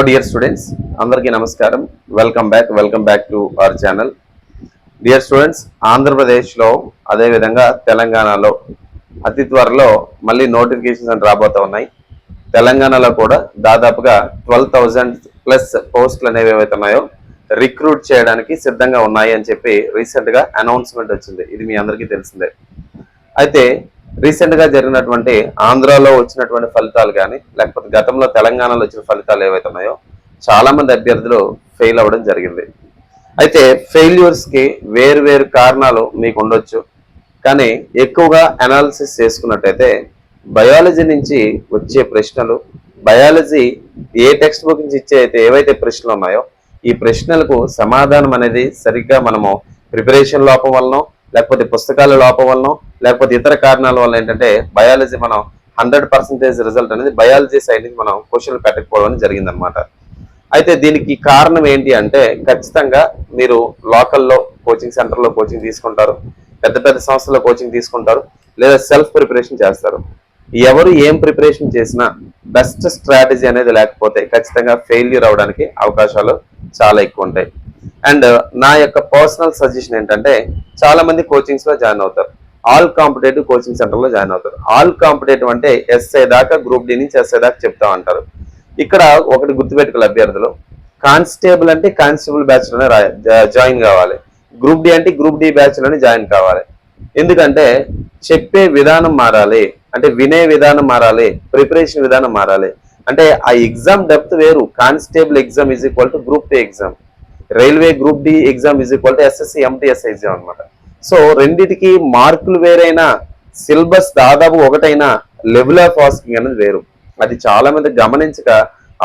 Dear students, అందరికీ నమస్కారం. Welcome back to our channel. Dear students, ఆంధ్రప్రదేశ్లో అదేవిధంగా తెలంగాణలో అతి త్వరలో మళ్ళీ నోటిఫికేషన్స్ అని రాబోతూ ఉన్నాయి. తెలంగాణలో కూడా దాదాపుగా 12,000+ పోస్టులు అనేవి ఏవైతే ఉన్నాయో రిక్రూట్ చేయడానికి సిద్ధంగా ఉన్నాయి అని చెప్పి రీసెంట్గా అనౌన్స్మెంట్ వచ్చింది. ఇది మీ అందరికీ తెలిసిందే. అయితే రీసెంట్గా జరిగినటువంటి ఆంధ్రాలో వచ్చినటువంటి ఫలితాలు కానీ లేకపోతే గతంలో తెలంగాణలో వచ్చిన ఫలితాలు ఏవైతే ఉన్నాయో చాలా మంది అభ్యర్థులు ఫెయిల్ అవ్వడం జరిగింది. అయితే ఫెయిల్యూర్స్కి వేరు కారణాలు మీకు ఉండొచ్చు, కానీ ఎక్కువగా అనాలిసిస్ చేసుకున్నట్టయితే బయాలజీ నుంచి వచ్చే ప్రశ్నలు, బయాలజీ ఏ టెక్స్ట్ బుక్ నుంచి ఇచ్చే అయితే ఏవైతే ప్రశ్నలు ఉన్నాయో ఈ ప్రశ్నలకు సమాధానం అనేది సరిగ్గా మనము ప్రిపరేషన్ లోపం వలన లేకపోతే పుస్తకాల లోపం వలన లేకపోతే ఇతర కారణాల వల్ల ఏంటంటే బయాలజీ మనం 100% రిజల్ట్ అనేది బయాలజీ సైడ్ నుంచి మనం క్వశ్చన్లు పెట్టకపోవడం జరిగిందనమాట. అయితే దీనికి కారణం ఏంటి అంటే ఖచ్చితంగా మీరు లోకల్లో కోచింగ్ సెంటర్లో కోచింగ్ తీసుకుంటారు, పెద్ద సంస్థల్లో కోచింగ్ తీసుకుంటారు, లేదా సెల్ఫ్ ప్రిపరేషన్ చేస్తారు. ఎవరు ఏం ప్రిపరేషన్ చేసినా బెస్ట్ స్ట్రాటజీ అనేది లేకపోతే ఖచ్చితంగా ఫెయిల్యూర్ అవడానికి అవకాశాలు చాలా ఎక్కువ ఉంటాయి. అండ్ నా యొక్క పర్సనల్ సజెషన్ ఏంటంటే చాలా మంది కోచింగ్స్ లో జాయిన్ అవుతారు, ఆల్ కాంపిటేటివ్ కోచింగ్ సెంటర్ లో జాయిన్ అవుతారు. ఆల్ కాంపిటేటివ్ అంటే ఎస్ఐ దాకా, గ్రూప్ డి నుంచి ఎస్ఐ దాకా చెప్తా ఉంటారు. ఇక్కడ ఒకటి గుర్తుపెట్టుకోవాలి అభ్యర్థులు, కానిస్టేబుల్ అంటే కానిస్టేబుల్ బ్యాచ్ లోనే జాయిన్ కావాలి, గ్రూప్ డి అంటే గ్రూప్ డి బ్యాచ్ లోనే జాయిన్ కావాలి. ఎందుకంటే చెప్పే విధానం మారాలి, అంటే వినే విధానం మారాలి, ప్రిపరేషన్ విధానం మారాలి. అంటే ఆ ఎగ్జామ్ డెప్త్ వేరు. Constable exam is equal to group D exam, railway group D exam is equal to SSC MTS exam అనమాట. సో రెండిటికి మార్కులు వేరైనా సిలబస్ దాదాపు ఒకటైనా లెవెల్ ఆఫ్ ఆస్కింగ్ అనేది వేరు. అది చాలా మంది గమనించక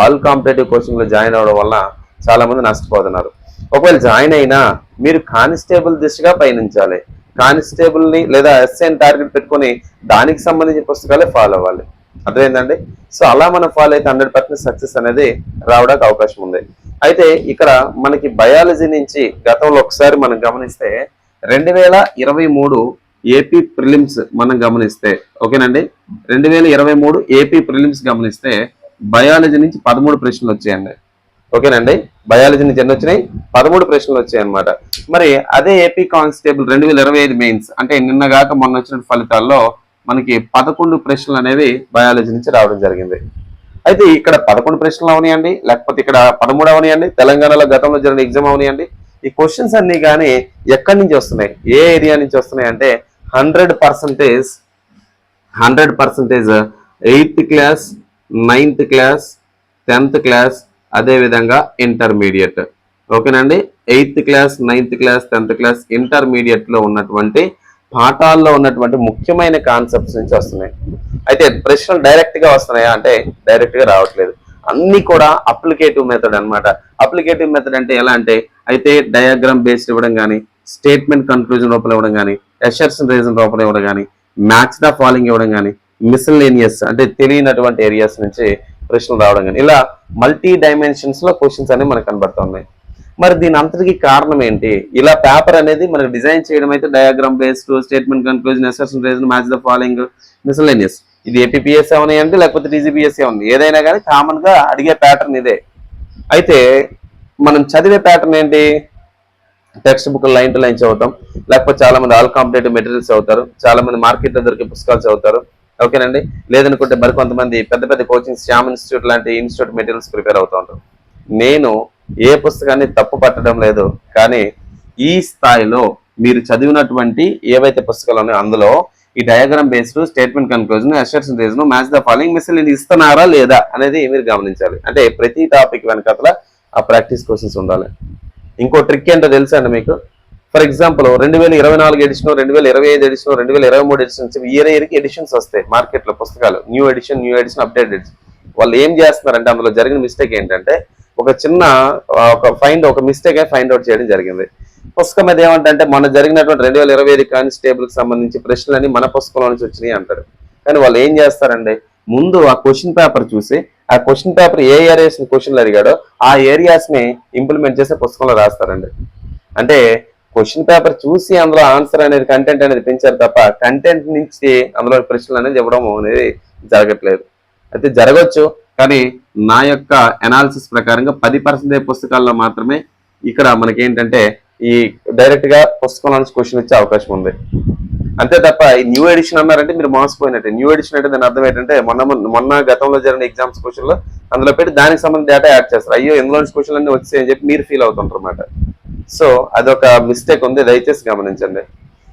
ఆల్ కాంపిటేటివ్ కోచింగ్ లో జాయిన్ అవడం వల్ల చాలా మంది నష్టపోతున్నారు. ఒకవేళ జాయిన్ అయినా మీరు కానిస్టేబుల్ దిశగా పయనించాలి, కానిస్టేబుల్ ని లేదా ఎస్ఐని టార్గెట్ పెట్టుకొని దానికి సంబంధించిన పుస్తకాలే ఫాలో అవ్వాలి. అర్థమైందండి? సో అలా మనం ఫాలో అయితే 100% సక్సెస్ అనేది రావడానికి అవకాశం ఉంది. అయితే ఇక్కడ మనకి బయాలజీ నుంచి గతంలో ఒకసారి మనం గమనిస్తే 2023 ఏపీ ప్రిలిమ్స్ మనం గమనిస్తే, ఓకేనండి, 2023 ఏపీ ప్రిలిమ్స్ గమనిస్తే బయాలజీ నుంచి 13 ప్రశ్నలు వచ్చాయండి. ఓకేనండి, బయాలజీ నుంచి ఎన్ని వచ్చినాయి? 13 ప్రశ్నలు వచ్చాయి అనమాట. మరి అదే ఏపీ కానిస్టేబుల్ 2025 మెయిన్స్ అంటే నిన్నగాక మొన్న వచ్చిన ఫలితాల్లో మనకి 11 ప్రశ్నలు అనేవి బయాలజీ నుంచి రావడం జరిగింది. అయితే ఇక్కడ 11 ప్రశ్నలు అవనియండి, లేకపోతే ఇక్కడ 13 అవనియండి, తెలంగాణలో గతంలో జరిగిన ఎగ్జామ్ అవనియండి, ఈ క్వశ్చన్స్ అన్ని కానీ ఎక్కడి నుంచి వస్తున్నాయి, ఏ ఏరియా నుంచి వస్తున్నాయి అంటే 100% 8th class, 9th class, 10th class, అదేవిధంగా ఇంటర్మీడియట్. ఓకేనండి, 8th class, 9th class, 10th class, intermediate లో ఉన్నటువంటి పాఠాల్లో ఉన్నటువంటి ముఖ్యమైన కాన్సెప్ట్స్ నుంచి వస్తున్నాయి. అయితే ప్రశ్నలు డైరెక్ట్ గా వస్తున్నాయా అంటే డైరెక్ట్ గా రావట్లేదు. అన్ని కూడా అప్లికేటివ్ మెథడ్ అనమాట. అప్లికేటివ్ మెథడ్ అంటే ఎలా అంటే అయితే డయాగ్రామ్ బేస్డ్ ఇవ్వడం కానీ, స్టేట్మెంట్ కన్క్లూజన్ రూపంలో ఇవ్వడం కానీ, అసర్షన్ రీజన్ రూపంలో ఇవ్వడం కానీ, మ్యాచ్ ద ఫాలోయింగ్ ఇవ్వడం కానీ, మిస్లేనియస్ అంటే తెలియనటువంటి ఏరియాస్ నుంచి ప్రశ్నలు రావడం కానీ, ఇలా మల్టీ డైమెన్షన్స్ లో క్వశ్చన్స్ అనేవి మనకు కనబడుతున్నాయి. మరి దీని అంతటికి కారణం ఏంటి? ఇలా పేపర్ అనేది మనకు డిజైన్ చేయడం అయితే diagram based, statement conclusion, assertion reason, match the following, miscellaneous, ఇది ఏపీపీఎస్సీ అవనియండి లేకపోతే టీజీపీఎస్సీ ఉంది, ఏదైనా కానీ కామన్ గా అడిగే ప్యాటర్న్ ఇదే. అయితే మనం చదివే ప్యాటర్న్ ఏంటి? Text book line to line చదువుతాం, లేకపోతే చాలా మంది ఆల్ కాంపిటేటివ్ మెటీరియల్స్ చదువుతారు, చాలా మంది మార్కెట్ లో దొరికే పుస్తకాలు చదువుతారు. ఓకేనండి, లేదనుకుంటే మరికొంతమంది పెద్ద కోచింగ్ శ్యామ్ ఇన్స్టిట్యూట్ లాంటి ఇన్స్టిట్యూట్ మెటీరియల్స్ ప్రిపేర్ అవుతూ ఉంటారు. నేను ఏ పుస్తకాన్ని తప్పు పట్టడం లేదు, కానీ ఈ స్థాయిలో మీరు చదివినటువంటి ఏవైతే పుస్తకాలు ఉన్నాయో అందులో ఈ diagram based, statement conclusion, assertion reason, match the following, miscellaneous ఇస్తున్నారా లేదా అనేది మీరు గమనించాలి. అంటే ప్రతి టాపిక్ వెనకాల ఆ ప్రాక్టీస్ క్వశ్చన్స్ ఉండాలి. ఇంకో ట్రిక్ ఏంటో తెలుసా అండి మీకు? For example 2024 edition, 2025 edition, 2023 editions, ఇయర్కి ఎడిషన్స్ వస్తాయి మార్కెట్ లో పుస్తకాలు, న్యూ ఎడిషన్, అప్డేట్ ఎడిషన్. వాళ్ళు ఏం చేస్తున్నారంటే అందులో జరిగిన మిస్టేక్ ఏంటంటే ఒక చిన్న ఒక మిస్టేక్ ఫైండ్ అవుట్ చేయడం జరిగింది. పుస్తకం మీద ఏమంటే మన జరిగినటువంటి 2025 కానిస్టేబుల్ కి సంబంధించి ప్రశ్నలని మన పుస్తకంలో నుంచి వచ్చినాయి అంటారు. కానీ వాళ్ళు ఏం చేస్తారండి, ముందు ఆ క్వశ్చన్ పేపర్ చూసి ఆ క్వశ్చన్ పేపర్ ఏ ఏరియాస్ క్వశ్చన్లు అడిగాడో ఆ ఏరియాస్ ని ఇంప్లిమెంట్ చేసే పుస్తకంలో రాస్తారండి. అంటే క్వశ్చన్ పేపర్ చూసి అందులో ఆన్సర్ అనేది, కంటెంట్ అనేది పెంచారు తప్ప కంటెంట్ నుంచి అందులో ప్రశ్నలు అనేది ఇవ్వడం అనేది జరగట్లేదు. అయితే జరగచ్చు, కానీ నా యొక్క అనాలిసిస్ ప్రకారంగా 10% పుస్తకాల్లో మాత్రమే ఇక్కడ మనకి ఏంటంటే ఈ డైరెక్ట్ గా పుస్తకంలో నుంచి క్వశ్చన్ ఇచ్చే అవకాశం ఉంది. అంతే తప్ప ఈ న్యూ ఎడిషన్ అన్నారంటే మీరు మోసపోయినట్టే. న్యూ ఎడిషన్ అంటే దాని అర్థం ఏంటంటే మొన్న గతంలో జరిగిన ఎగ్జామ్స్ క్వశ్చన్లో అందులో పెట్టి దానికి సంబంధించిన డేటా యాడ్ చేస్తారు. అయ్యో ఎందులో క్వశ్చన్లు అన్ని వచ్చాయని చెప్పి మీరు ఫీల్ అవుతుంటారు అన్నమాట. సో అదొక మిస్టేక్ ఉంది, దయచేసి గమనించండి.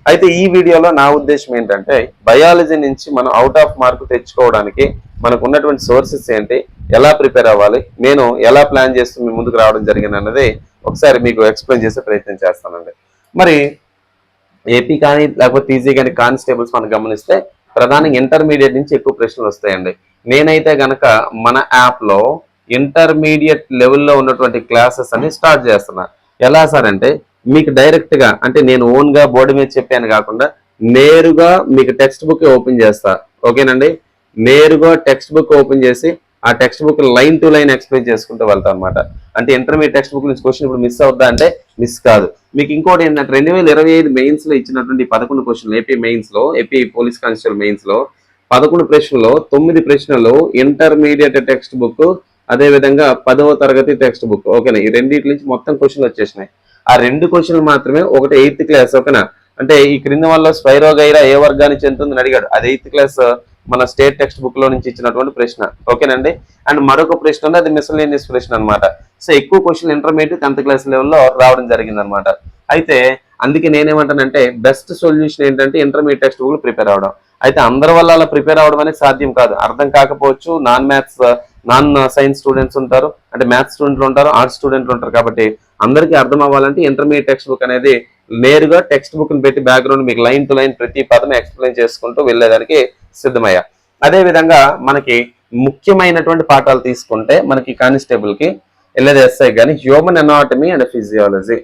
అయితే ఈ వీడియోలో నా ఉద్దేశం ఏంటంటే బయాలజీ నుంచి మనం అవుట్ ఆఫ్ మార్క్ తెచ్చుకోవడానికి మనకు ఉన్నటువంటి సోర్సెస్ ఏంటి, ఎలా ప్రిపేర్ అవ్వాలి, నేను ఎలా ప్లాన్ చేస్తూ మీ ముందుకు రావడం జరిగింది అన్నది ఒకసారి మీకు ఎక్స్ప్లెయిన్ చేసే ప్రయత్నం చేస్తానండి. మరి ఏపీ కానీ లేకపోతే టీజీ కానీ కానిస్టేబుల్స్ మనం గమనిస్తే ప్రధానంగా ఇంటర్మీడియట్ నుంచి ఎక్కువ ప్రశ్నలు వస్తాయండి. నేనైతే గనక మన యాప్లో ఇంటర్మీడియట్ లెవెల్లో ఉన్నటువంటి క్లాసెస్ అని స్టార్ట్ చేస్తున్నా. ఎలా సార్ అంటే మీకు డైరెక్ట్గా అంటే నేను ఓన్గా బోర్డు మీద చెప్పాను కాకుండా నేరుగా మీకు టెక్స్ట్ బుక్ ఓపెన్ చేస్తా. ఓకేనండి, నేరుగా టెక్స్ట్ బుక్ ఓపెన్ చేసి ఆ text book line to line explain చేసుకుంటూ వెళ్తాం అనమాట. అంటే ఇంటర్మీడియట్ టెక్స్ట్ బుక్ నుంచి క్వశ్చన్ ఇప్పుడు మిస్ అవుద్దా అంటే మిస్ కాదు. మీకు ఇంకోటి ఏంటంటే 2025 మెయిన్స్ లో ఇచ్చినటువంటి 11 క్వశ్చన్లు ఏపీ మెయిన్స్ లో, ఏపీ పోలీస్ కానిస్టేబుల్ మెయిన్స్ లో 11 ప్రశ్నలు 9 ప్రశ్నలు ఇంటర్మీడియట్ టెక్స్ట్ బుక్, అదే విధంగా 10వ తరగతి టెక్స్ట్ బుక్. ఓకేనా, ఈ రెండింటి నుంచి మొత్తం క్వశ్చన్లు వచ్చేసినాయి. ఆ 2 క్వశ్చన్లు మాత్రమే, ఒకటి 8th క్లాస్. ఓకేనా, అంటే ఈ క్రింద వల్ల స్పైరోగైరా ఏ వర్గానికి చెందుతుందని అడిగాడు, అది 8th క్లాస్ మన స్టేట్ టెక్స్ట్ బుక్ లో నుంచి ఇచ్చినటువంటి ప్రశ్న. ఓకేనండి, అండ్ మరొక ప్రశ్న ఉంది, అది మిస్లేనియస్ ప్రశ్న అనమాట. సో ఎక్కువ క్వశ్చన్ ఇంటర్మీడియట్ 10th క్లాస్ లెవెల్లో రావడం జరిగింది అనమాట. అయితే అందుకే నేనేమంటానంటే బెస్ట్ సొల్యూషన్ ఏంటంటే ఇంటర్మీడియట్ టెక్స్ట్ బుక్ ప్రిపేర్ అవడం. అయితే అందరి వల్ల అలా ప్రిపేర్ అవడం అనేది సాధ్యం కాదు. అర్థం కాకపోవచ్చు, నాన్ సైన్స్ స్టూడెంట్స్ ఉంటారు, అంటే మ్యాథ్స్ స్టూడెంట్లు ఉంటారు, ఆర్ట్స్ స్టూడెంట్లు ఉంటారు. కాబట్టి అందరికీ అర్థం అవ్వాలంటే ఇంటర్మీడియట్ టెక్స్ట్ బుక్ అనేది నేరుగా టెక్స్ట్ బుక్ ని పెట్టి బ్యాక్గ్రౌండ్ మీకు లైన్ టు లైన్ ప్రతి పదం ఎక్స్ప్లెయిన్ చేసుకుంటూ వెళ్ళేదానికి సిద్ధమయ్యా. అదే విధంగా మనకి ముఖ్యమైనటువంటి పాఠాలు తీసుకుంటే మనకి కానిస్టేబుల్ కి లేదా ఎస్ఐ కానీ హ్యూమన్ ఎనాటమీ అండ్ ఫిజియాలజీ.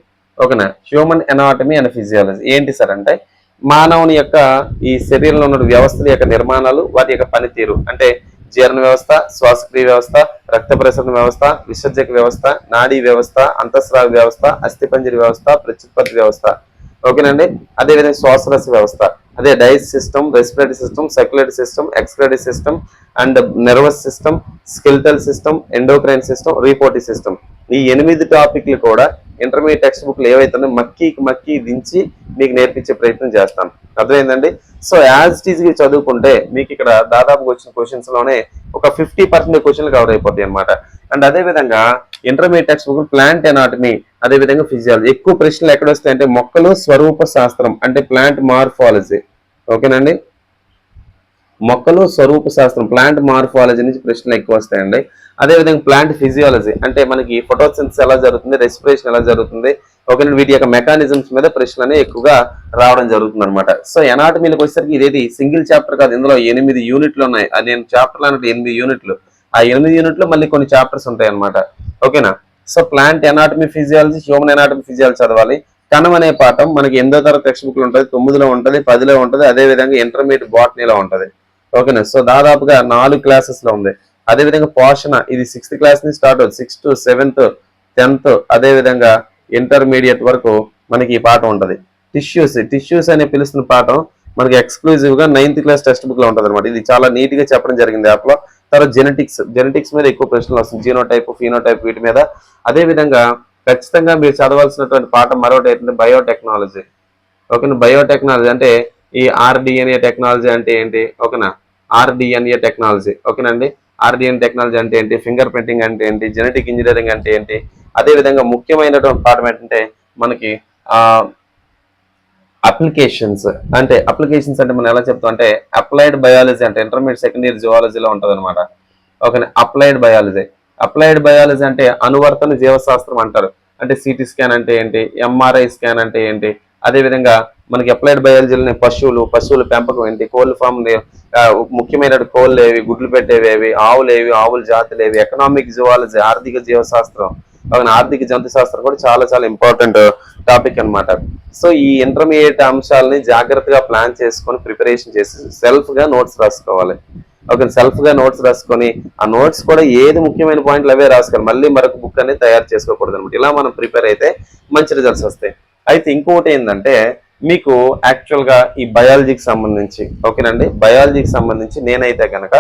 ఓకేనా, హ్యూమన్ ఎనాటమీ అండ్ ఫిజియాలజీ ఏంటి సార్ అంటే మానవుని యొక్క ఈ శరీరంలో ఉన్న వ్యవస్థల యొక్క నిర్మాణాలు, వాటి యొక్క పనితీరు, అంటే జీర్ణ వ్యవస్థ, శ్వాసక్రియ వ్యవస్థ, రక్త ప్రసరణ వ్యవస్థ, విసర్జక వ్యవస్థ, నాడీ వ్యవస్థ, అంతఃస్రావ వ్యవస్థ, అస్థిపంజర వ్యవస్థ, ప్రత్యుత్పత్తి వ్యవస్థ. ఓకేనండి, అదేవిధంగా శ్వాసరస వ్యవస్థ, అదే digest system, respiratory system, circulatory system, excretory system and nervous system, skeletal system, endocrine system, reproductive system. ఈ 8 టాపిక్లు కూడా ఇంటర్మీడియట్ టెక్స్ట్ బుక్లు ఏవైతే మక్కి దించి మీకు నేర్పించే ప్రయత్నం చేస్తాం. అర్థమైందండి. సో యాజ్ ఇట్ ఈజ్ గా చదువుకుంటే మీకు ఇక్కడ దాదాపుగా వచ్చిన క్వశ్చన్స్ లోనే ఒక 50% క్వశ్చన్లు కవర్ అయిపోతాయి అనమాట. అండ్ అదే విధంగా intermediate text book plant anatomy, అదే విధంగా ఫిజియాలజీ. ఎక్కువ ప్రశ్నలు ఎక్కడ వస్తాయంటే మొక్కలు స్వరూప శాస్త్రం, అంటే ప్లాంట్ మార్ఫాలజీ. ఓకేనండి, మొక్కలు స్వరూప శాస్త్రం, ప్లాంట్ మార్ఫాలజీ నుంచి ప్రశ్నలు ఎక్కువ వస్తాయండి. అదేవిధంగా ప్లాంట్ ఫిజియాలజీ అంటే మనకి ఫోటోసింథసిస్ ఎలా జరుగుతుంది, రెస్పిరేషన్ ఎలా జరుగుతుంది, ఓకే, వీటి యొక్క మెకానిజమ్స్ మీద ప్రశ్నలు ఎక్కువగా రావడం జరుగుతుంది అనమాట. సో ఎనాటమీలకు వచ్చేసరికి ఇదేది సింగిల్ చాప్టర్ కాదు, ఇందులో 8 యూనిట్లు ఉన్నాయి. అది నేను చాప్టర్లు అన్నట్టు 8 యూనిట్లు. ఆ 8 యూనిట్లు మళ్ళీ కొన్ని చాప్టర్స్ ఉంటాయి అనమాట. ఓకేనా, so plant anatomy physiology, human anatomy physiology చదవాలి. కణం అనే పాఠం మనకి 8వ తరగతి టెక్స్ట్ బుక్ లో ఉంటుంది, 9లో ఉంటుంది, 10లో ఉంటుంది, అదే విధంగా ఇంటర్మీడియట్ బాటనీలో ఉంటుంది. ఓకేనా, సో దాదాపుగా 4 క్లాసెస్ లో ఉంది. అదేవిధంగా పోషణ, ఇది 6th క్లాస్ నుంచి స్టార్ట్ అవుతుంది, 6th, 7th, 10th, అదే విధంగా ఇంటర్మీడియట్ వరకు మనకి ఈ పాఠం ఉంటుంది. టిష్యూస్ అని పిలుస్తున్న పాఠం మనకి ఎక్స్క్లూజివ్ గా 9th క్లాస్ టెక్స్ట్ బుక్ లో ఉంటుంది అనమాట. ఇది చాలా నీట్ గా చెప్పడం జరిగింది యాప్ లో. తర్వాత జెనెటిక్స్ మీద ఎక్కువ ప్రశ్నలు వస్తుంది, జీనోటైప్, ఫీనోటైప్, వీటి మీద. అదే విధంగా ఖచ్చితంగా మీరు చదవాల్సినటువంటి పాఠం మరొకటి ఏంటంటే బయోటెక్నాలజీ. ఓకేనా, బయోటెక్నాలజీ అంటే ఈ ఆర్డిఎన్ఏ టెక్నాలజీ అంటే ఏంటి, ఓకేనా, ఆర్డిఎన్ఏ టెక్నాలజీ. ఓకేనండి, ఆర్డిఎన్ టెక్నాలజీ అంటే ఏంటి, ఫింగర్ ప్రింటింగ్ అంటే ఏంటి, జెనెటిక్ ఇంజనీరింగ్ అంటే ఏంటి. అదే విధంగా ముఖ్యమైనటువంటి పాఠం ఏంటంటే మనకి అప్లికేషన్స్ అంటే మనం ఎలా చెప్తాం అంటే అప్లైడ్ బయాలజీ, అంటే ఇంటర్మీడియట్ సెకండ్ ఇయర్ జువాలజీలో ఉంటుంది అనమాట. ఓకే, అప్లైడ్ బయాలజీ అంటే అనువర్తన జీవశాస్త్రం అంటారు. అంటే సిటీ స్కాన్ అంటే ఏంటి, ఎంఆర్ఐ స్కాన్ అంటే ఏంటి. అదే విధంగా మనకి అప్లైడ్ బయాలజీలోనే పశువుల పెంపకం ఏంటి, కోళ్ళ ఫామ్, ముఖ్యమైన కోళ్ళు ఏవి, గుడ్లు పెట్టేవి, ఆవుల జాతులు ఏవి, ఎకనామిక్ జువాలజీ, ఆర్థిక జీవశాస్త్రం, ఆర్థిక జంతు శాస్త్రం కూడా చాలా చాలా ఇంపార్టెంట్ టాపిక్ అనమాట. సో ఈ ఇంటర్మీడియట్ అంశాలని జాగ్రత్తగా ప్లాన్ చేసుకొని ప్రిపరేషన్ చేసి సెల్ఫ్ గా నోట్స్ రాసుకోవాలి. ఓకే, సెల్ఫ్ గా నోట్స్ రాసుకొని ఆ నోట్స్ కూడా ఏది ముఖ్యమైన పాయింట్లు అవే రాసుకోవాలి. మళ్ళీ మరొక బుక్ అనేది తయారు చేసుకోకూడదు అనమాట. ఇలా మనం ప్రిపేర్ అయితే మంచి రిజల్ట్స్ వస్తాయి. అయితే ఇంకొకటి ఏంటంటే మీకు యాక్చువల్ గా ఈ బయాలజీకి సంబంధించి, ఓకేనండి, బయాలజీకి సంబంధించి నేనైతే కనుక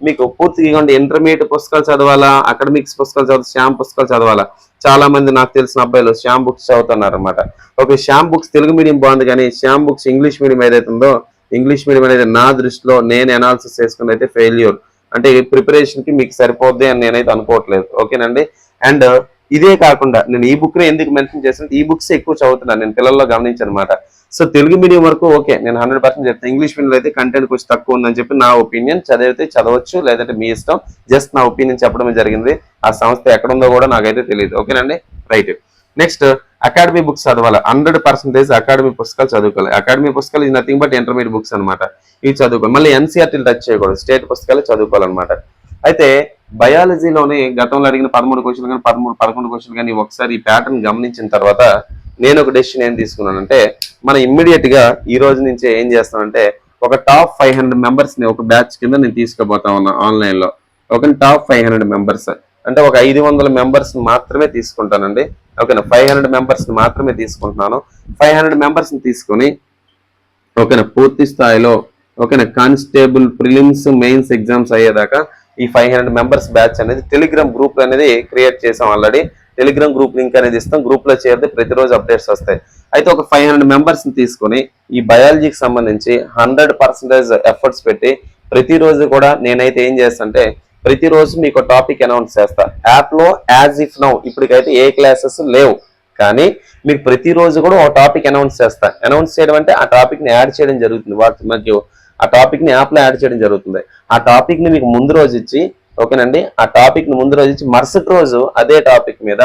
మీకు పూర్తిగా ఇవ్వండి ఇంటర్మీడియట్ పుస్తకాలు చదవాలా, అకాడమిక్స్ పుస్తకాలు చదవాలి, శ్యామ్ పుస్తకాలు చదవాలా. చాలా మంది నాకు తెలిసిన అబ్బాయిలు శ్యామ్ బుక్స్ చదువుతున్నారు అనమాట. Okay, Shyam books Telugu medium బాగుంది, కానీ శ్యామ్ బుక్స్ ఇంగ్లీష్ మీడియం ఏదైతే ఉందో, ఇంగ్లీష్ మీడియం అనేది నా దృష్టిలో నేను అనాలిసిస్ చేసుకుని అయితే ఫెయిల్యూర్. అంటే ప్రిపరేషన్ కి మీకు సరిపోద్ది అని నేనైతే అనుకోవట్లేదు. ఓకేనండి. అండ్ ఇదే కాకుండా నేను ఈ బుక్ ని ఎందుకు మెన్షన్ చేస్తాను, ఈ బుక్స్ ఎక్కువ చదువుతున్నాను నేను, పిల్లల్లో గమనించాను అనమాట. సో తెలుగు మీడియం వరకు ఓకే, నేను 100% చెప్తాను. ఇంగ్లీష్ మీడియం అయితే కంటెంట్ కొంచెం తక్కువ ఉందని చెప్పి నా ఒపీనియన్. చదివితే చదవచ్చు, లేదంటే మీ ఇష్టం. జస్ట్ నా ఒపీనియన్ చెప్పడమే జరిగింది. ఆ సంస్థ ఎక్కడ ఉందో కూడా నాకైతే తెలియదు. ఓకేనండి, రైట్. నెక్స్ట్, అకాడమీ బుక్స్ చదవాలి. 100% అకాడమీ పుస్తకాలు చదువుకోవాలి. అకాడమీ పుస్తకాలు ఇది నథింగ్ బట్ ఇంటర్మీడియట్ బుక్స్ అనమాట. ఇవి చదువుకోవాలి. మళ్ళీ ఎన్సీఆర్టీలు టచ్ చేయకూడదు, స్టేట్ పుస్తకాలు చదువుకోవాలన్నమాట. అయితే బయాలజీలోని గతంలో అడిగిన 13 క్వశ్చన్లు కానీ 11 క్వశ్చన్లు కానీ ఒకసారి ఈ ప్యాటర్న్ గమనించిన తర్వాత నేను ఒక డెసిషన్ ఏం తీసుకున్నానంటే, మనం ఇమ్మీడియట్ గా ఈ రోజు నుంచే ఏం చేస్తానంటే, ఒక టాప్ 500 మెంబర్స్ ని ఒక బ్యాచ్ కింద నేను తీసుకుపోతా ఉన్నా ఆన్లైన్ లో. ఒక టాప్ 500 మెంబర్స్ అంటే ఒక 500 మెంబర్స్ మాత్రమే తీసుకుంటానండి. ఓకేనా, 500 మెంబర్స్ మాత్రమే తీసుకుంటున్నాను. 500 మెంబర్స్ ని తీసుకొని ఓకేనా పూర్తి స్థాయిలో ఓకేనా కానిస్టేబుల్ ప్రిలిమ్స్ మెయిన్స్ ఎగ్జామ్స్ అయ్యేదాకా ఈ 500 మెంబర్స్ బ్యాచ్ అనేది టెలిగ్రామ్ గ్రూప్ అనేది క్రియేట్ చేసాం ఆల్రెడీ. టెలిగ్రామ్ గ్రూప్ లింక్ అనేది ఇస్తాం. గ్రూప్ లో చేరితే ప్రతిరోజు అప్డేట్స్ వస్తాయి. అయితే ఒక 500 మెంబర్స్ ని తీసుకొని ఈ బయాలజీకి సంబంధించి 100% ఎఫర్ట్స్ పెట్టి ప్రతిరోజు కూడా నేనైతే ఏం చేస్తానంటే, ప్రతిరోజు మీకు టాపిక్ అనౌన్స్ చేస్తా యాప్ లో. యాజ్ ఇఫ్ నౌ ఇప్పటికైతే ఏ క్లాసెస్ లేవు, కానీ మీకు ప్రతిరోజు కూడా ఒక టాపిక్ అనౌన్స్ చేస్తా. అనౌన్స్ చేయడం అంటే ఆ టాపిక్ ని యాడ్ చేయడం జరుగుతుంది. మరియు ఆ టాపిక్ ని యాప్ లో యాడ్ చేయడం జరుగుతుంది. ఆ టాపిక్ ని మీకు ముందు రోజు ఇచ్చి ఓకేనండి, ఆ టాపిక్ ని ముందు రోజు ఇచ్చి మరుసటి రోజు అదే టాపిక్ మీద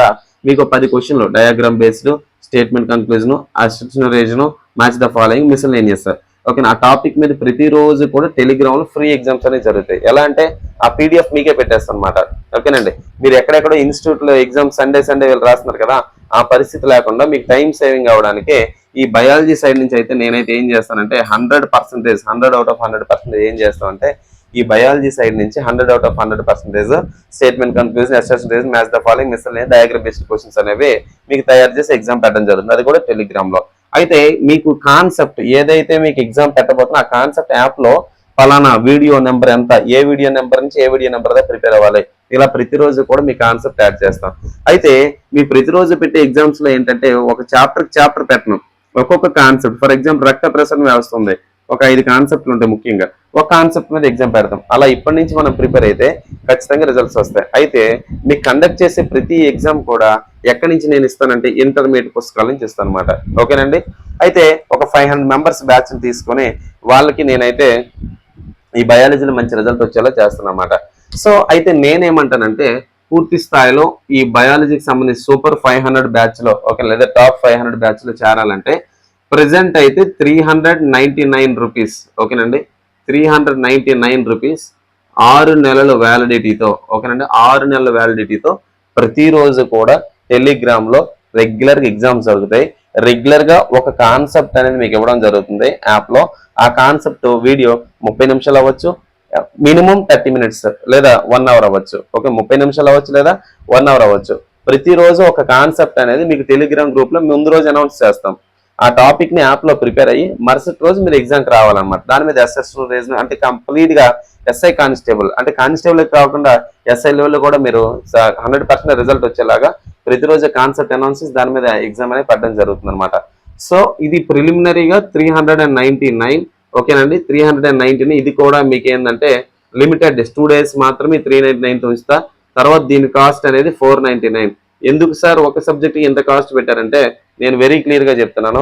మీకు 10 క్వశ్చన్లు diagram based, statement conclusion, assistant reason, match the following, miscellaneous. Okay, ఆ టాపిక్ మీద ప్రతిరోజు కూడా టెలిగ్రామ్ లో ఫ్రీ ఎగ్జామ్స్ అనేవి జరుగుతాయి. ఎలా అంటే ఆ పీడిఎఫ్ మీకే పెట్టేస్తాను అనమాట. ఓకేనండి, మీరు ఎక్కడెక్కడో ఇన్స్టిట్యూట్ లో ఎగ్జామ్ సండే వీళ్ళు రాస్తున్నారు కదా, ఆ పరిస్థితి లేకుండా మీకు టైం సేవింగ్ అవడానికి ఈ బయాలజీ సైడ్ నుంచి అయితే నేనైతే ఏం చేస్తానంటే 100% 100 out of 100% ఏం చేస్తామంటే, ఈ బయాలజీ సైడ్ నుంచి 100 out of 100% statement conclusion, assistant reason, match the following, miscellaneous, diagram based questions అనేవి మీకు తయారు చేసి ఎగ్జామ్ పెట్టడం జరుగుతుంది. అది కూడా టెలిగ్రామ్ లో. అయితే మీకు కాన్సెప్ట్ ఏదైతే మీకు ఎగ్జామ్ పెట్టబోతున్నా ఆ కాన్సెప్ట్ యాప్ లో ఫలానా వీడియో నెంబర్ ఎంత, ఏ వీడియో నెంబర్ నుంచి ఏ వీడియో నెంబర్ దా ప్రిపేర్ అవ్వాలి, ఇలా ప్రతిరోజు కూడా మీ కాన్సెప్ట్ యాడ్ చేస్తాం. అయితే మీ ప్రతిరోజు పెట్టే ఎగ్జామ్స్ లో ఏంటంటే ఒక చాప్టర్ పెట్టను, ఒక్కొక్క కాన్సెప్ట్. ఫర్ ఎగ్జాంపుల్ రక్త ప్రసరణ వ్యవస్థ ఉంది, ఒక 5 కాన్సెప్ట్లు ఉంటాయి ముఖ్యంగా, ఒక కాన్సెప్ట్ మీద ఎగ్జామ్ పెడతాం. అలా ఇప్పటి నుంచి మనం ప్రిపేర్ అయితే ఖచ్చితంగా రిజల్ట్స్ వస్తాయి. అయితే మీకు కండక్ట్ చేసే ప్రతి ఎగ్జామ్ కూడా ఎక్కడి నుంచి నేను ఇస్తానంటే ఇంటర్మీడియట్ పుస్తకాల నుంచి ఇస్తాను అనమాట. ఓకేనండి. అయితే ఒక 500 మెంబర్స్ బ్యాచ్ తీసుకొని వాళ్ళకి నేనైతే ఈ బయాలజీలో మంచి రిజల్ట్ వచ్చేలా చేస్తాను అనమాట. సో అయితే నేనేమంటానంటే, పూర్తి స్థాయిలో ఈ బయాలజీకి సంబంధించి సూపర్ 500 బ్యాచ్ లో ఓకే, లేదా టాప్ 500 బ్యాచ్ లో చేరాలంటే ప్రెసెంట్ అయితే 399 రూపీస్. ఓకేనండి, 399 రూపీస్ 6 నెలల వ్యాలిడిటీతో. ఓకేనండి, 6 నెలల వ్యాలిడిటీతో ప్రతిరోజు కూడా టెలిగ్రామ్ లో రెగ్యులర్ గా ఎగ్జామ్స్ జరుగుతాయి. రెగ్యులర్ గా ఒక కాన్సెప్ట్ అనేది మీకు ఇవ్వడం జరుగుతుంది యాప్ లో. ఆ కాన్సెప్ట్ వీడియో 30 నిమిషాలు అవ్వచ్చు, మినిమం 30 మినిట్స్ లేదా 1 అవర్ అవ్వచ్చు. ఓకే, 30 నిమిషాలు అవ్వచ్చు లేదా 1 అవర్ అవ్వచ్చు. ప్రతిరోజు ఒక కాన్సెప్ట్ అనేది మీకు టెలిగ్రామ్ గ్రూప్ లో ముందు రోజు అనౌన్స్ చేస్తాం. ఆ టాపిక్ ని యాప్ లో ప్రిపేర్ అయ్యి మరుసటి రోజు మీరు ఎగ్జామ్ కి రావాలన్నమాట. దాని మీద ఎస్ఎస్ రీజన్ అంటే కంప్లీట్ గా ఎస్ఐ కానిస్టేబుల్ అంటే కానిస్టేబుల్ కాకుండా ఎస్ఐ లెవెల్ కూడా మీరు 100% రిజల్ట్ వచ్చేలాగా ప్రతిరోజు కాన్సెప్ట్ అనౌన్సెస్ దాని మీద ఎగ్జామ్ అనేది పడడం జరుగుతుంది అనమాట. సో ఇది ప్రిలిమినరీగా 399. ఓకేనండి, 390. ఇది కూడా మీకు ఏంటంటే లిమిటెడ్ 2 days మాత్రమే 399 ఉంచుతా. తర్వాత దీని కాస్ట్ అనేది 499. ఎందుకు సార్ ఒక సబ్జెక్ట్ ఎంత కాస్ట్ పెట్టారంటే, నేను వెరీ క్లియర్ గా చెప్తున్నాను.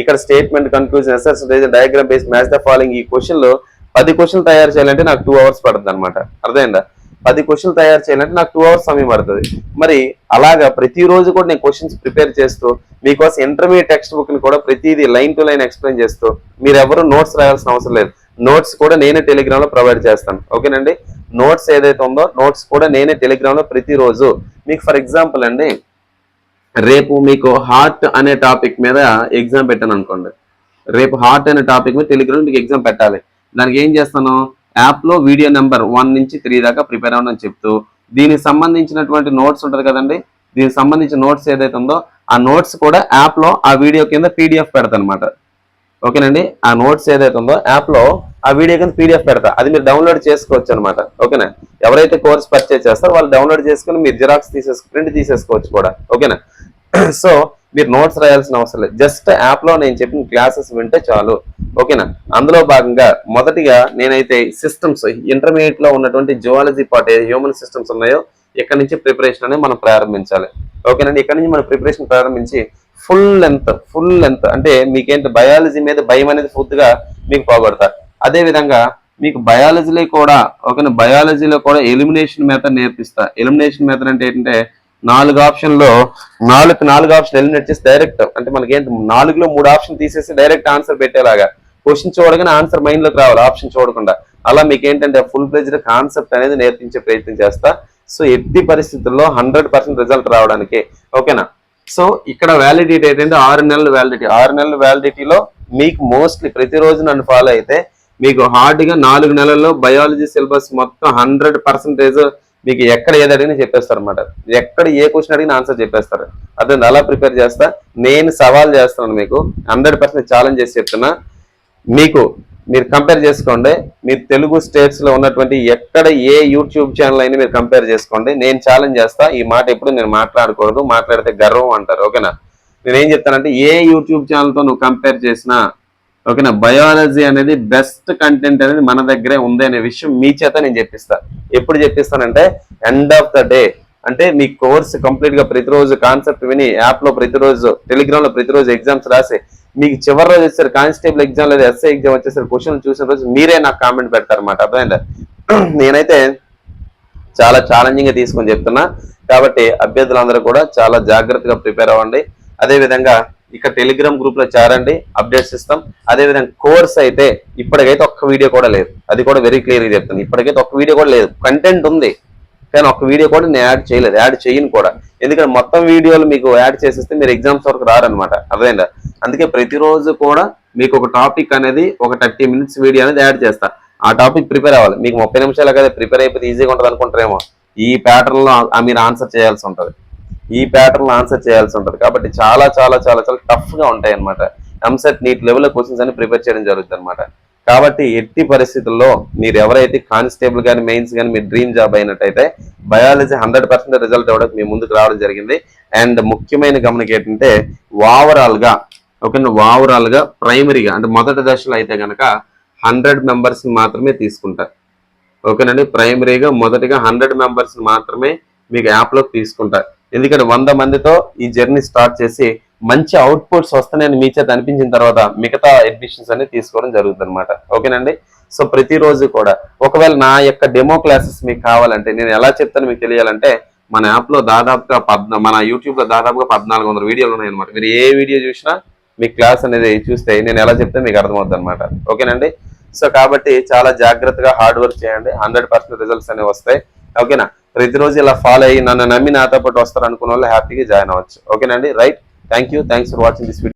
ఇక్కడ statement conclusion, assessment, diagram base, match the following ఈ క్వశ్చన్లు 10 క్వశ్చన్లు తయారు చేయాలంటే నాకు 2 hours పడుతుంది అనమాట. అర్థమైందా? 10 క్వశ్చన్లు తయారు చేయాలంటే నాకు 2 hours సమయం పడుతుంది. మరి అలాగా ప్రతిరోజు కూడా నేను క్వశ్చన్స్ ప్రిపేర్ చేస్తూ మీకోసం ఇంటర్మీడియట్ టెక్స్ట్ బుక్ ని కూడా ప్రతిదీ లైన్ టు లైన్ ఎక్స్ప్లెయిన్ చేస్తూ, మీరు ఎవరు నోట్స్ రాయాల్సిన అవసరం లేదు. నోట్స్ కూడా నేనే టెలిగ్రామ్ లో ప్రొవైడ్ చేస్తాను. ఓకేనండి, నోట్స్ ఏదైతే ఉందో నోట్స్ కూడా నేనే టెలిగ్రామ్ లో ప్రతిరోజు మీకు ఫర్ ఎగ్జాంపుల్ అండి, రేపు మీకు హార్ట్ అనే టాపిక్ మీద ఎగ్జామ్ పెట్టాను అనుకోండి. రేపు హార్ట్ అనే టాపిక్ మీద టెలిగ్రామ్ మీకు ఎగ్జామ్ పెట్టాలి. దానికి ఏం చేస్తాను, యాప్ లో వీడియో నెంబర్ 1 నుంచి 3 దాకా ప్రిపేర్ అవ్వని చెప్తూ దీనికి సంబంధించినటువంటి నోట్స్ ఉంటుంది కదండి, దీనికి సంబంధించిన నోట్స్ ఏదైతే ఉందో ఆ నోట్స్ కూడా యాప్ లో ఆ వీడియో కింద పీడిఎఫ్ పెడతాను అనమాట. ఓకేనండి. ఆ నోట్స్ ఏదైతే ఉందో యాప్ లో ఆ వీడియో కింద పీడిఎఫ్ పెడతా, అది మీరు డౌన్లోడ్ చేసుకోవచ్చు అనమాట. ఓకేనా. ఎవరైతే కోర్స్ పర్చేజ్ చేస్తారో వాళ్ళు డౌన్లోడ్ చేసుకుని మీరు జిరాక్స్ ప్రింట్ తీసేసుకోవచ్చు కూడా. ఓకేనా. సో మీరు నోట్స్ రాయాల్సిన అవసరం లేదు, జస్ట్ యాప్ లో నేను చెప్పిన క్లాసెస్ వింటే చాలు. ఓకేనా. అందులో భాగంగా మొదటిగా నేనైతే సిస్టమ్స్, ఇంటర్మీడియట్ లో ఉన్నటువంటి జువాలజీ పార్ట్ హ్యూమన్ సిస్టమ్స్ ఉన్నాయో ఇక్కడ నుంచి ప్రిపరేషన్ అనేది మనం ప్రారంభించాలి. ఓకేనండి. ఇక్కడ నుంచి మనం ప్రిపరేషన్ ప్రారంభించి ఫుల్ లెంత్ అంటే మీకేంటి బయాలజీ మీద భయం అనేది పూర్తిగా మీకు పోగొడతారు. అదే విధంగా మీకు బయాలజీలో కూడా ఓకేనా, బయాలజీలో కూడా ఎలిమినేషన్ మెథడ్ నేర్పిస్తా. ఎలిమినేషన్ మెథడ్ అంటే ఏంటంటే 4 ఆప్షన్లో 4 ఆప్షన్ ఎలిమినేట్ చేసి డైరెక్ట్ అంటే మనకేంటి 4లో 3 ఆప్షన్ తీసేసి డైరెక్ట్ ఆన్సర్ పెట్టేలాగా, క్వశ్చన్ చూడగానే ఆన్సర్ మైండ్ లోకి రావాలి ఆప్షన్ చూడకుండా. అలా మీకు ఏంటంటే ఫుల్ ఫ్లెడ్జ్డ్ కాన్సెప్ట్ అనేది నేర్పించే ప్రయత్నం చేస్తా. సో ఎట్టి పరిస్థితుల్లో 100% రిజల్ట్ రావడానికి. ఓకేనా. సో ఇక్కడ వ్యాలిడిటీ ఏంటంటే 6 నెలల వ్యాలిడిటీ. 6 నెలల వ్యాలిడిటీలో మీకు మోస్ట్లీ ప్రతిరోజు నన్ను ఫాలో అయితే మీకు హార్డ్గా 4 నెలల్లో బయాలజీ సిలబస్ మొత్తం 100% మీకు ఎక్కడ ఏది అడిగినా చెప్పేస్తారు అనమాట. ఎక్కడ ఏ క్వశ్చన్ అడిగినా ఆన్సర్ చెప్పేస్తారు. అదే అలా ప్రిపేర్ చేస్తా. నేను సవాల్ చేస్తున్నాను మీకు, 100% ఛాలెంజ్ చేసి చెప్తున్నా. మీరు కంపేర్ చేసుకోండి, మీరు తెలుగు స్టేట్స్ లో ఉన్నటువంటి ఎక్కడ ఏ యూట్యూబ్ ఛానల్ అయినా మీరు కంపేర్ చేసుకోండి. నేను ఛాలెంజ్ చేస్తా, ఈ మాట ఎప్పుడు నేను మాట్లాడకూడదు, మాట్లాడితే గర్వం అంటారు. ఓకేనా. నేనేం చెప్తానంటే ఏ యూట్యూబ్ ఛానల్తో నువ్వు కంపేర్ చేసినా ఓకేనా, బయాలజీ అనేది బెస్ట్ కంటెంట్ అనేది మన దగ్గరే ఉంది అనే విషయం మీ చేత నేను చెప్పిస్తా. ఎప్పుడు చెప్పిస్తానంటే ఎండ్ ఆఫ్ ద డే, అంటే మీ కోర్స్ కంప్లీట్ గా ప్రతిరోజు కాన్సెప్ట్ విని యాప్ లో ప్రతిరోజు, టెలిగ్రామ్ లో ప్రతిరోజు ఎగ్జామ్స్ రాసి మీకు చివరి రోజు వచ్చేసరి కానిస్టేబుల్ ఎగ్జామ్ లేదా ఎస్ఐ ఎగ్జామ్ వచ్చేసరి క్వశ్చన్ చూసిన రోజు మీరే నాకు కామెంట్ పెడతారన్నమాట. అర్థమైందా. నేనైతే చాలా ఛాలెంజింగ్ గా తీసుకొని చెప్తున్నా. కాబట్టి అభ్యర్థులందరూ కూడా చాలా జాగ్రత్తగా ప్రిపేర్ అవ్వండి. అదేవిధంగా ఇక్కడ టెలిగ్రామ్ గ్రూప్ లో చేరండి, అప్డేట్స్ ఇస్తాం. అదేవిధంగా కోర్స్ అయితే ఇప్పటికైతే ఒక్క వీడియో కూడా లేదు, అది కూడా వెరీ క్లియర్గా చెప్తాను. ఇప్పటికైతే ఒక్క వీడియో కూడా లేదు, కంటెంట్ ఉంది కానీ ఒక్క వీడియో కూడా నేను యాడ్ చేయలేదు, యాడ్ చేయను కూడా. ఎందుకంటే మొత్తం వీడియోలు మీకు యాడ్ చేసేస్తే మీరు ఎగ్జామ్స్ వరకు రారనమాట. అర్థమైందా. అందుకే ప్రతిరోజు కూడా మీకు ఒక టాపిక్ అనేది ఒక 30 మినిట్స్ వీడియో అనేది యాడ్ చేస్తా. ఆ టాపిక్ ప్రిపేర్ అవ్వాలి. మీకు 30 నిమిషాలు కదా ప్రిపేర్ అయిపోతే ఈజీగా ఉంటుంది అనుకుంటారేమో. ఈ ప్యాటర్న్ లో మీరు ఆన్సర్ చేయాల్సి ఉంటుంది, కాబట్టి చాలా చాలా చాలా చాలా టఫ్ గా ఉంటాయి అనమాట. ఎంసెట్ నీట్ లెవెల్ క్వశ్చన్స్ అని ప్రిపేర్ చేయడం జరుగుతుంది అనమాట. కాబట్టి ఎట్టి పరిస్థితుల్లో మీరు ఎవరైతే కానిస్టేబుల్ కానీ మెయిన్స్ కానీ మీ డ్రీమ్ జాబ్ అయినట్టయితే బయాలజీ 100% రిజల్ట్ ఇవ్వడానికి మీ ముందుకు రావడం జరిగింది. అండ్ ముఖ్యమైన గమనిక ఏంటంటే ఓవరాల్ గా ప్రైమరీగా అంటే మొదటి దశలో అయితే కనుక 100 మెంబర్స్ మాత్రమే తీసుకుంటారు. ఓకేనండి. ప్రైమరీగా మొదటిగా 100 మెంబర్స్ మాత్రమే మీకు యాప్లోకి తీసుకుంటారు. ఎందుకంటే 100 మందితో ఈ జర్నీ స్టార్ట్ చేసి మంచి అవుట్పుట్స్ వస్తాయని మీ చేత అనిపించిన తర్వాత మిగతా అడ్మిషన్స్ అనేది తీసుకోవడం జరుగుతుంది అనమాట. ఓకేనండి. సో ప్రతిరోజు కూడా ఒకవేళ నా యొక్క డెమో క్లాసెస్ మీకు కావాలంటే నేను ఎలా చెప్తాను మీకు తెలియాలంటే మన యాప్లో దాదాపుగా మన యూట్యూబ్లో దాదాపుగా 1400 వీడియోలు ఉన్నాయన్నమాట. మీరు ఏ వీడియో చూసినా మీ క్లాస్ అనేది చూస్తే నేను ఎలా చెప్తే మీకు అర్థమవుతుంది అనమాట. ఓకేనండి. సో కాబట్టి చాలా జాగ్రత్తగా హార్డ్ వర్క్ చేయండి, 100% రిజల్ట్స్ అనేవి వస్తాయి. ఓకేనా. ప్రతిరోజు ఇలా ఫాలో అయ్యి నన్ను నమ్మి నాతో పాటు వస్తారు అనుకున్న వాళ్ళు హ్యాపీగా జాయిన్ అవ్వచ్చు. ఓకేనండి. Right. Thanks for watching this video.